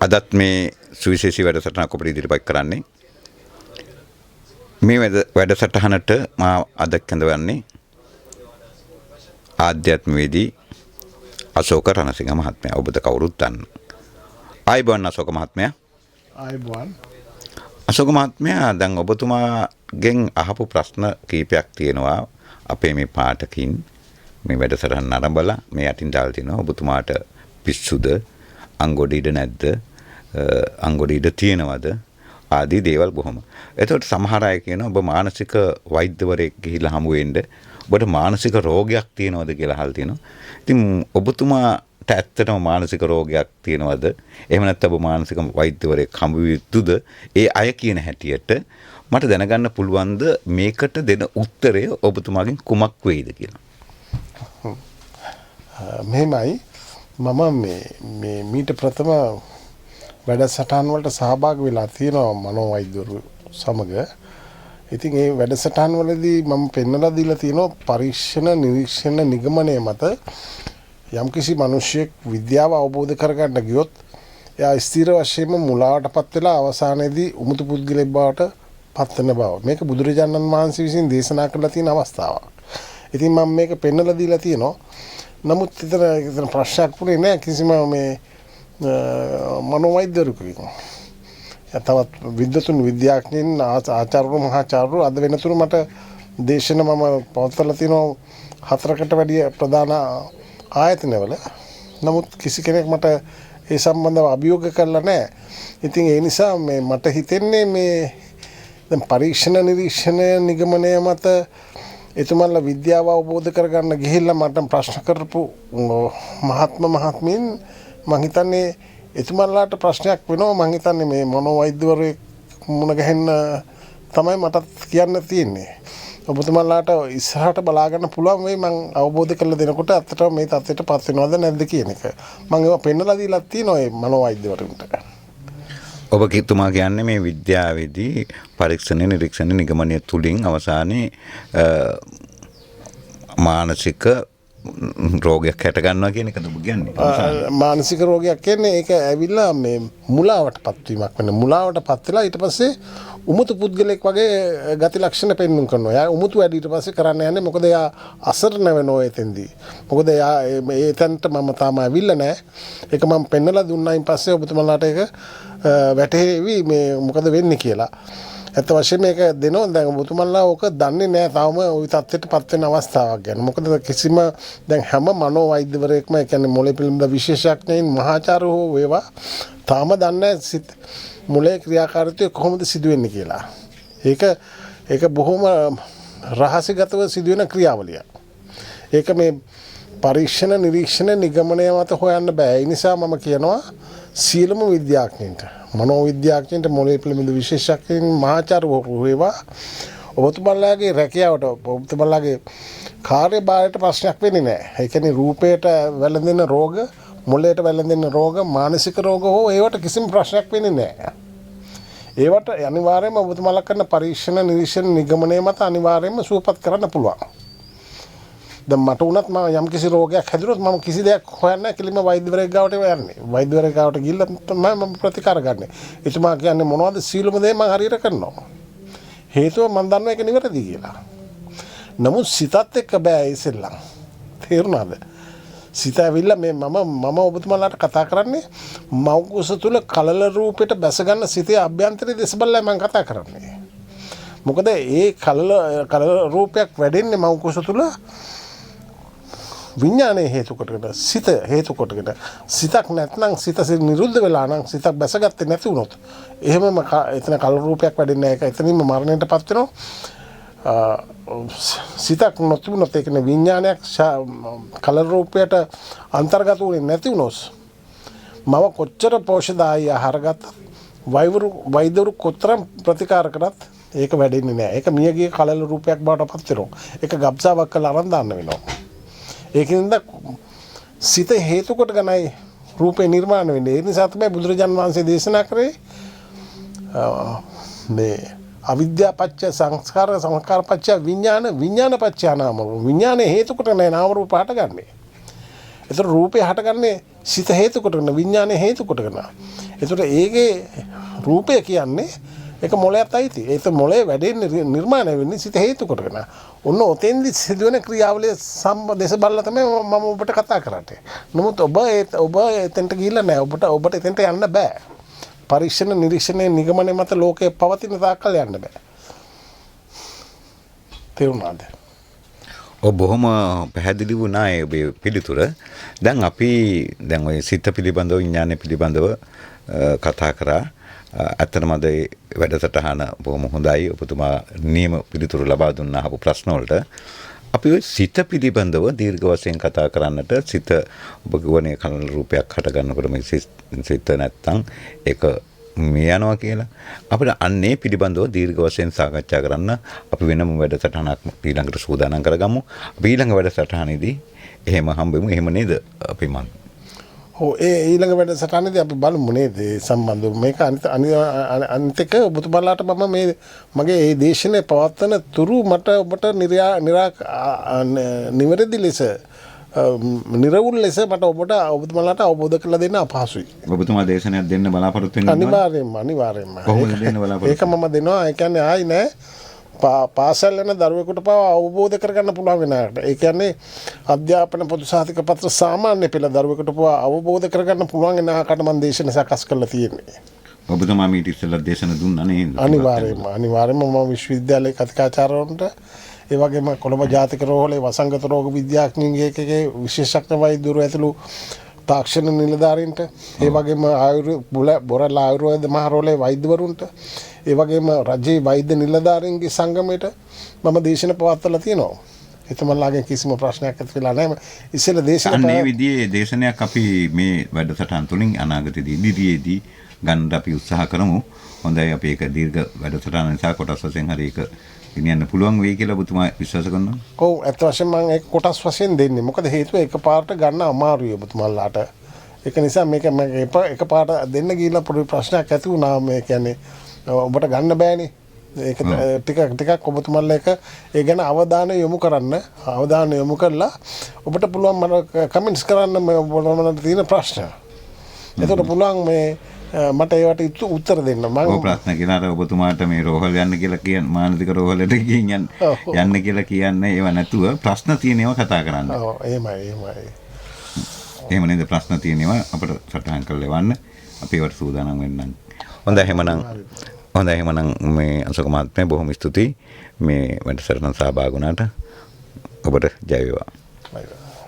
අදත් මේ සුවිශේෂී වැඩසටහනක් අපිට ඉදිරිපත් කරන්නේ. මේ වැඩසටහනට මා අද කැඳවන්නේ ආධ්‍යාත්මවේදී අශෝක රණසිංහ මහත්මයා. ඔබද කවුරුත් දන්න. ආයුබෝවන් අශෝක මහත්මයා. ආයුබෝවන්. අශෝක මහත්මයා, දැන් ඔබතුමාගෙන් අහපු ප්‍රශ්න කීපයක් තියෙනවා අපේ මේ පාඨකින් මේ වැඩසටහන ආරම්භලා මේ අටින් දාලා තිනවා. ඔබතුමාට පිස්සුද, අංගොඩ ඉඩ නැද්ද, අංගොඩ ඉඩ තියෙනවද ආදී දේවල් බොහොම. එතකොට සමහර අය කියනවා ඔබ මානසික වෛද්‍යවරයෙක් ගිහිල්ලා හමු වෙන්න, ඔබට මානසික රෝගයක් තියෙනවද කියලා අහලා තියෙනවා. ඉතින් ඔබතුමාට ඇත්තටම මානසික රෝගයක් තියෙනවද? එහෙම නැත්නම් ඔබ මානසික වෛද්‍යවරයෙක් හමු වෙද්දුද? ඒ අය කියන හැටියට මට දැනගන්න පුළුවන්ද මේකට දෙන උත්තරය ඔබතුමාගෙන් කුමක් වෙයිද කියලා? මෙහෙමයි, මම මේ මීට ප්‍රථම වැඩසටහන් වලට සහභාගී වෙලා තියෙනවා මනෝවෛද්‍යවරු සමග. ඉතින් ඒ වැඩසටහන් වලදී මම පෙන්වලා දීලා තියෙනවා පරීක්ෂණ නිරීක්ෂණ නිගමනය මත යම්කිසි මිනිහෙක් විද්‍යාව අවබෝධ කරගන්න ගියොත් එයා ස්ථිර වශයෙන්ම මුලාවටපත් වෙලා අවසානයේදී උමුතු පුද්ගලෙක් බවට පත් වෙන බව. මේක බුදුරජාණන් වහන්සේ විසින් දේශනා කරලා තියෙන අවස්ථාවක්. ඉතින් මම මේක පෙන්වලා දීලා තියෙනවා. නමුත් ඉතින් ප්‍රශ්නයක් වුණේ නැහැ කිසිම මේ මනෝවෛද්‍යවරුකින්. තවත් විද්වතුන් විද්‍යාඥයින් ආචාර්යවරු මහාචාර්යවරු අද වෙනතුරු මට දේශන මම පවත්වලා තියෙනවා 4කට වැඩිය ප්‍රධාන ආයතනවල. නමුත් කිසි කෙනෙක් මට ඒ සම්බන්ධව අභියෝග කරලා නැහැ. ඉතින් ඒ නිසා මේ මට හිතෙන්නේ මේ දැන් පරීක්ෂණ නිරීක්ෂණ නිගමනය මත එතුමන්ලා විද්‍යාව අවබෝධ කරගන්න ගිහිල්ලා මට ප්‍රශ්න කරපු මහත්මීන් මම හිතන්නේ එතුමන්ලාට ප්‍රශ්නයක් වෙනවා. මම හිතන්නේ මේ මනෝවෛද්‍යවරයෙක් මුණ ගැහෙන්න තමයි මටත් කියන්න තියෙන්නේ. ඔබතුමන්ලාට ඉස්සරහට බලා ගන්න පුළුවන් වෙයි මම අවබෝධ කරලා දෙනකොට අත්තටම මේ තත්ත්වයට පත් වෙනවද නැද්ද කියන එක. මම ඒවා පෙන්නලා දීලා තියෙනවා මේ මනෝවෛද්‍යවරුන්ට. ඔබ කිතුමා කියන්නේ මේ විද්‍යාවේදී පරීක්ෂණ නිරීක්ෂණ නිගමනය තුලින් අවසානයේ මානසික රෝගයක් හැට ගන්නවා කියන එකද ඔබ කියන්නේ? මානසික රෝගයක් කියන්නේ ඒක ඇවිල්ලා මේ මුලාවටපත් වීමක් වෙන. මුලාවටපත් වෙලා ඊට පස්සේ උමුතු පුද්ගලෙක් වගේ ගති ලක්ෂණ පෙන්වන්න කරනවා. එයා උමුතු වැඩි ඊට පස්සේ කරන්න යන්නේ මොකද එයා අසරණ වෙනවා එතෙන්දී. මොකද එයා මේ තැනට මම තාම ඇවිල්ලා නැහැ. ඒක මම පෙන්වලා දුන්නායින් පස්සේ ඔබතුමලාට ඒක වැටහෙවි මේ මොකද වෙන්නේ කියලා. ඇත්ත වශයෙන්ම මේක දෙනවා. දැන් ඔබතුමන්ලා ඕක දන්නේ නැහැ තාම ওই තත්ත්වයටපත් වෙන අවස්ථාවක් ගැන. මොකද කිසිම දැන් හැම මනෝවෛද්‍යවරයෙක්ම කියන්නේ මොළේ පිළිබඳ විශේෂඥයින් මහාචාර්යෝ වේවා තාම දන්නේ මොළේ ක්‍රියාකාරීත්වය කොහොමද සිදුවෙන්නේ කියලා. ඒක බොහොම රහසිගතව සිදුවෙන ක්‍රියාවලියක්. ඒක මේ පරීක්ෂණ නිරීක්ෂණ නිගමනය මත හොයන්න බෑ. ඒ නිසා මම කියනවා සියලුම විද්‍යාඥයින්ට, මනෝවිද්‍යාඥයින්ට, මොළේ පිළිබඳ විශේෂඥයින් මහාචාර්යවරු වේවා ඔබතුමන්ලාගේ රැකියාවට, ඔබතුමන්ලාගේ කාර්යභාරයට ප්‍රශ්නයක් වෙන්නේ නැහැ. ඒ කියන්නේ රූපයට වැළඳෙන රෝග, මොළයට වැළඳෙන රෝග, මානසික රෝග හෝ ඒවට කිසිම ප්‍රශ්නයක් වෙන්නේ නැහැ. ඒවට අනිවාර්යයෙන්ම ඔබතුමන්ලා කරන පරීක්ෂණ නිරීක්ෂණ නිගමනය මත අනිවාර්යයෙන්ම සුවපත් කරන්න පුළුවන්. දැන් මට උනත් මම යම් කිසි රෝගයක් හැදුනොත් මම කිසි දෙයක් හොයන්නේ නැහැ. කෙලින්ම වෛද්‍යවරයෙක් ගාවට යන්නේ. වෛද්‍යවරයෙක් ගාවට ගිහිල්ලා තමයි මම ප්‍රතිකාර ගන්නෙ. එතුමා කියන්නේ මොනවද සීලම දේ මම හරියට කරනවා. හේතුව මම දන්නවා ඒක නිවැරදි කියලා. නමුත් සිතත් එක්ක බෑ ඉස්සෙල්ලා. තේරුණාද? සිත ඇවිල්ලා මේ මම ඔබතුමාලාට කතා කරන්නේ මෞකුස තුල කලල රූපයට බැස ගන්න සිතේ අභ්‍යන්තරයේ දෙස බලලා මම කතා කරන්නේ. මොකද ඒ කලල රූපයක් වැඩෙන්නේ මෞකුස තුල විඥානයේ හේතු කොටගෙන, සිත හේතු කොටගෙන. සිතක් නැත්නම් සිත නිරුද්ධ වෙලා නම්, සිතක් බැසගත්තේ නැති වුණොත් එහෙමම එතන කලල රූපයක් වැඩෙන්නේ නැහැ. ඒක එතනින්ම මරණයටපත් වෙනවා. සිතක් නොතිබුණොත් ඒ කියන්නේ විඥානයක් කලල රූපයට අන්තර්ගත වෙන්නේ නැති වුණොත් මම කොච්චර පෝෂදායි ආහාර ගත්තත් වෛද්‍යවරු කොතර ප්‍රතිකාර කරත් ඒක වැඩෙන්නේ නැහැ. ඒක මියගිය කලල රූපයක් බවට පත් වෙනවා. ඒක ගබ්සාවක් කරලා අරන් දාන්න වෙනවා. ඒකින්ද සිත හේතු කොටගෙනයි රූපේ නිර්මාණය වෙන්නේ. ඒ නිසා තමයි බුදුරජාන් වහන්සේ දේශනා කරේ මේ අවිද්‍යා පත්‍ය සංස්කාර, සංස්කාර පත්‍ය විඥාන, විඥාන පත්‍ය නාම රූප. විඥානේ හේතු කොටගෙන නාම රූප හටගන්නේ. ඒතර රූපේ හටගන්නේ සිත හේතු කොටගෙන, විඥානේ හේතු කොටගෙන. ඒතකොට ඒකේ රූපය කියන්නේ ඒක මොලයට අයිති. ඒක මොලේ වැඩෙන්නේ නිර්මාණය වෙන්නේ සිත හේතු කොටගෙන. ඔන්න ඔතෙන්දි සිදුවෙන ක්‍රියාවලිය සම්බන්ධ බලලා තමයි මම ඔබට කතා කරන්නේ. නමුත් ඔබ එතෙන්ට ගිහිල්ලා නැහැ. ඔබට එතෙන්ට යන්න බෑ. පරීක්ෂණ නිරීක්ෂණයේ නිගමනය මත ලෝකයේ පවතින තාක්කල් යන්න බෑ. තේරුණාද? ඔබ බොහොම පැහැදිලි වුණා ඒ ඔබේ පිළිතුර. දැන් අපි දැන් ওই සිත පිළිබඳව විඥානය පිළිබඳව කතා කරා. ඇත්තටම අද වැඩසටහන බොහොම හොඳයි. ඔබතුමා නියම පිළිතුරු ලබා දුන්න අහපු ප්‍රශ්න වලට. අපි ওই සිත පිළිබඳව දීර්ඝ වශයෙන් කතා කරන්නට සිත ඔබ කියවනේ කලන රූපයක් හට ගන්නකොට මේ සිත නැත්තම් ඒක මේ යනවා කියලා. අපිට අන්නේ පිළිබඳව දීර්ඝ වශයෙන් සාකච්ඡා කරන්න අපි වෙනම වැඩසටහනක් ඊළඟට සූදානම් කරගමු. අපි ඊළඟ වැඩසටහනේදී එහෙම හම්බෙමු. එහෙම නේද අපි මං ඒ ඊළඟ වැඩසටහනේදී අපි බලමු නේද සම්බන්ධව මේක අනිත් එක ඔබතුමාලාට මම මේ මගේ මේ දේශනේ පවත්වන තුරු මට ඔබට නිවැරදි ලෙස නිර්වුල් ලෙස මට ඔබතුමාලාට අවබෝධ කරලා දෙන්න අපහසුයි. ඔබතුමා දේශනයක් දෙන්න බලාපොරොත්තු වෙන්නේ අනිවාර්යයෙන්ම කොහොමද දෙන්න බලාපොරොත්තු? ඒක මම දෙනවා. ඒ කියන්නේ ආයි නෑ පාසල් යන දරුවෙකුට පවා අවබෝධ කරගන්න පුළුවන් වෙනාට. ඒ කියන්නේ අධ්‍යාපන පොදු සහතික පත්‍ර සාමාන්‍ය පෙළ දරුවෙකුට පවා අවබෝධ කරගන්න පුළුවන් වෙන ආකාරයට මම දේශන සකස් කරලා තියෙන්නේ. ඔබතුමා මීට ඉස්සෙල්ලා දේශන දුන්නා නේද? අනිවාර්යයෙන්ම මම විශ්වවිද්‍යාලයේ කතිකාචාර්යවරුන්ට ඒ වගේම කොළඹ ජාතික රෝහලේ වසංගත රෝග විද්‍යාඥයින්ගේ එකකේ විශේෂඥ වෛද්‍යවරු ඇතුළු තාක්ෂණ නිලධාරීන්ට ඒ වගේම බොරැල්ල ආයුර්වේද මහරෝලේ වෛද්‍යවරුන්ට ඒ වගේම රජයේ වෛද්‍ය නිලධාරීන්ගේ සංගමයට මම දේශන පවත්වලා තියෙනවා. එතුමන්ලාගෙන් කිසිම ප්‍රශ්නයක් ඇති වෙලා නැහැ. ඉස්සෙල්ලා දේශන අන්නේ විදිහේ දේශනයක් අපි මේ වැඩසටහන් තුලින් අනාගතයේදී ඉදිරියේදී ගන්න අපි උත්සාහ කරමු. හොඳයි අපි ඒක දීර්ඝ වැඩසටහන නිසා කොටස් වශයෙන් හරි ඒක ගෙනියන්න පුළුවන් වෙයි කියලා ඔබතුමා විශ්වාස කරනවා? ඔව් ඇත්ත වශයෙන්ම මම ඒක කොටස් වශයෙන් දෙන්නේ. මොකද හේතුව එකපාරට ගන්න අමාරුයි ඔබතුමාලාට. ඒක නිසා මේක මම එකපාරට දෙන්න ගිහිල්ලා පොඩි ප්‍රශ්නයක් ඇති වුණා. මේ කියන්නේ ඔබට ගන්න බෑනේ. ඒක ටිකක් ඔබතුමාලා එක ඒ ගැන අවධානය යොමු කරන්න. අවධානය යොමු කළා ඔබට පුළුවන් මට කමෙන්ට්ස් කරන්න ඔබට තියෙන ප්‍රශ්න. එතකොට පුළුවන් මේ මට ඒවට උත්තර දෙන්න. මම ප්‍රශ්න කියලාට ඔබතුමාට මේ රෝහල් යන්න කියලා කියන මානසික රෝහලට ගිහින් යන්න කියලා කියන්නේ ඒව නැතුව ප්‍රශ්න තියෙනව කතා කරන්න. ඔව් එහෙමයි. එහෙම නේද? ප්‍රශ්න තියෙනව අපිට සටහන් කරලා එවන්න. අපි ඒවට සූදානම් වෙන්නම්. හොඳයි එහෙමනම් මේ අශෝක මහත්මයා බොහොම ස්තුතියි මේ වැඩසටහන සහභාගී වුණාට. ඔබට ජය වේවා.